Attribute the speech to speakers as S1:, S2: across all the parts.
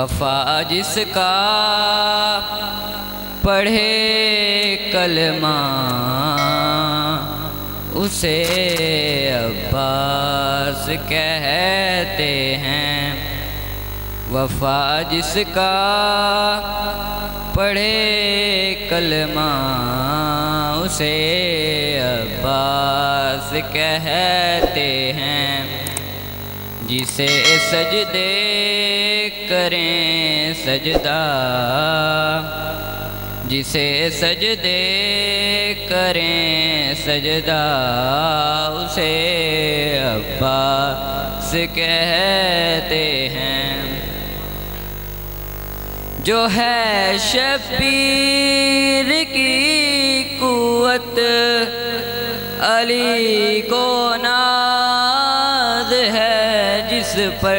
S1: وفا جس کا پڑھے کلمہ اسے عباس کہتے ہیں۔ وفا جس کا پڑھے کلمہ اسے عباس کہتے ہیں۔ جسے سجدے کریں سجدہ، جسے سجدے کریں سجدہ اسے عباس کہتے ہیں۔ جو ہے شبیر کی قوت علی کو ناز ہے جس پر،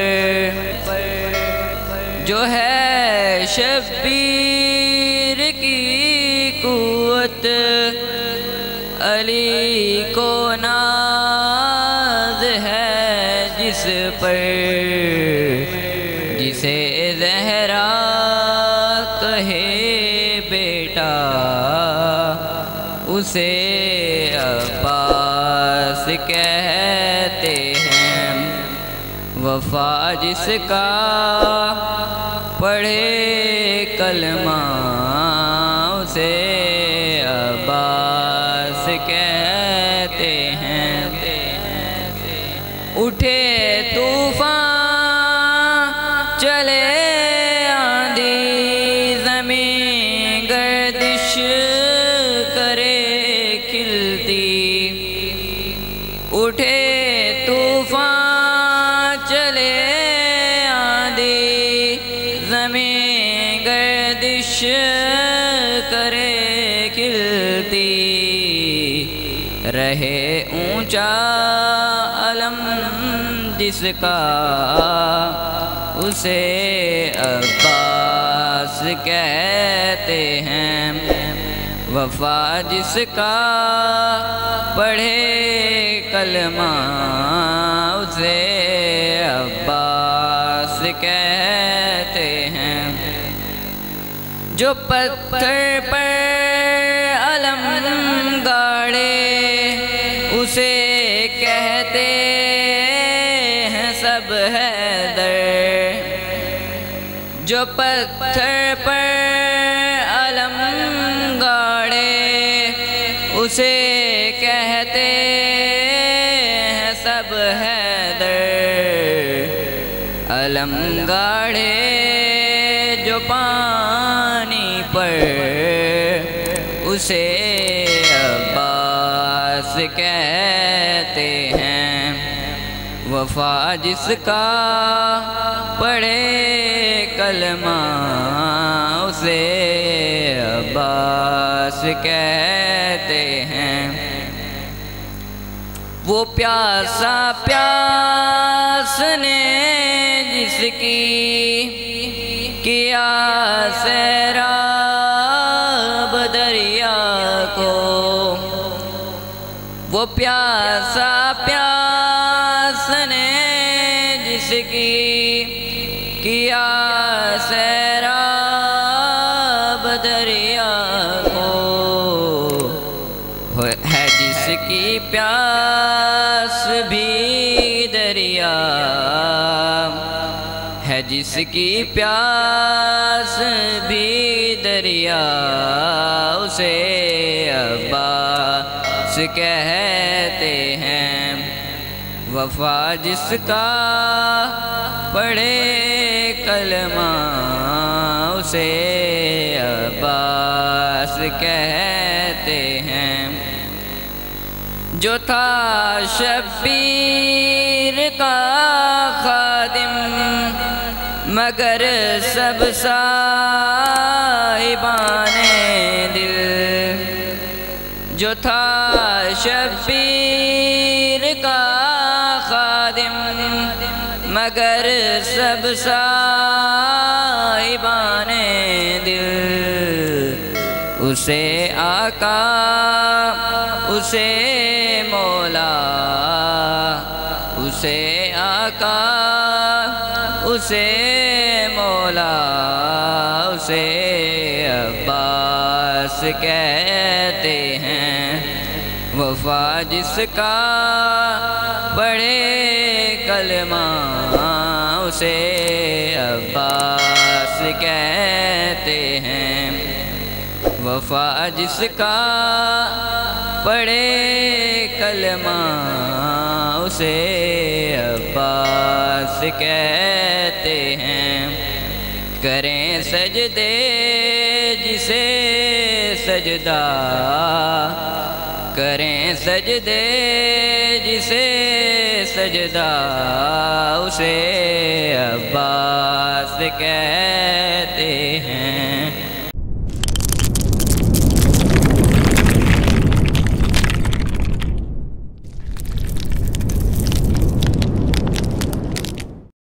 S1: جو ہے شبیر کی قوت علی کو ناز ہے جس پر، جسے زہرا کہے بیٹا اسے عباس کہتے ہیں۔ وفا جس کا پڑھے کلمہ اسے عباس کہتے ہیں۔ اٹھے طوفان چلے آندھی زمین گردش کرے کھلتی، اٹھے طوفان چلے آندھی زمین گردش کرے کھلتی، رہے اونچا علم جس کا اسے عباس کہتے ہیں۔ وفا جس کا پڑھے کلمہ اسے عباس کہتے ہیں۔ جو پتھر پر علم گاڑے اسے کہتے ہیں سب حیدر، جو پتھر پر علم گاڑے اسے کہتے ہیں سب حیدر، علم گاڑے جو پانی پر اسے عباس کہتے ہیں۔ وفا جس کا پڑھے کلمہ اسے عباس کہتے ہیں۔ وہ پیاسا پیاسنے جس کی کیا سیراب دریا کو، وہ پیاسا پیاسنے جس کی کیا سیراب دریا کو، ہے جس کی پیاس بھی دریا، ہے جس کی پیاس بھی دریا اسے عباس کہتے ہیں۔ وفا جس کا پڑھے کلمہ اسے عباس کہتے ہیں۔ جو تھا شبیر کا خادم مگر سب صاحبان دل، جو تھا شبیر کا خادم مگر سب صاحبان دل، اسے آقا اسے مولا، اسے آقا اسے مولا کہتے ہیں، وفا جس کا پڑھے کلمہ اسے عباس کہتے ہیں، وفا جس کا پڑھے کلمہ اسے عباس کہتے ہیں، کریں سجدے جسے سجدہ، کریں سجدے جسے سجدہ اسے عباس کہتے ہیں۔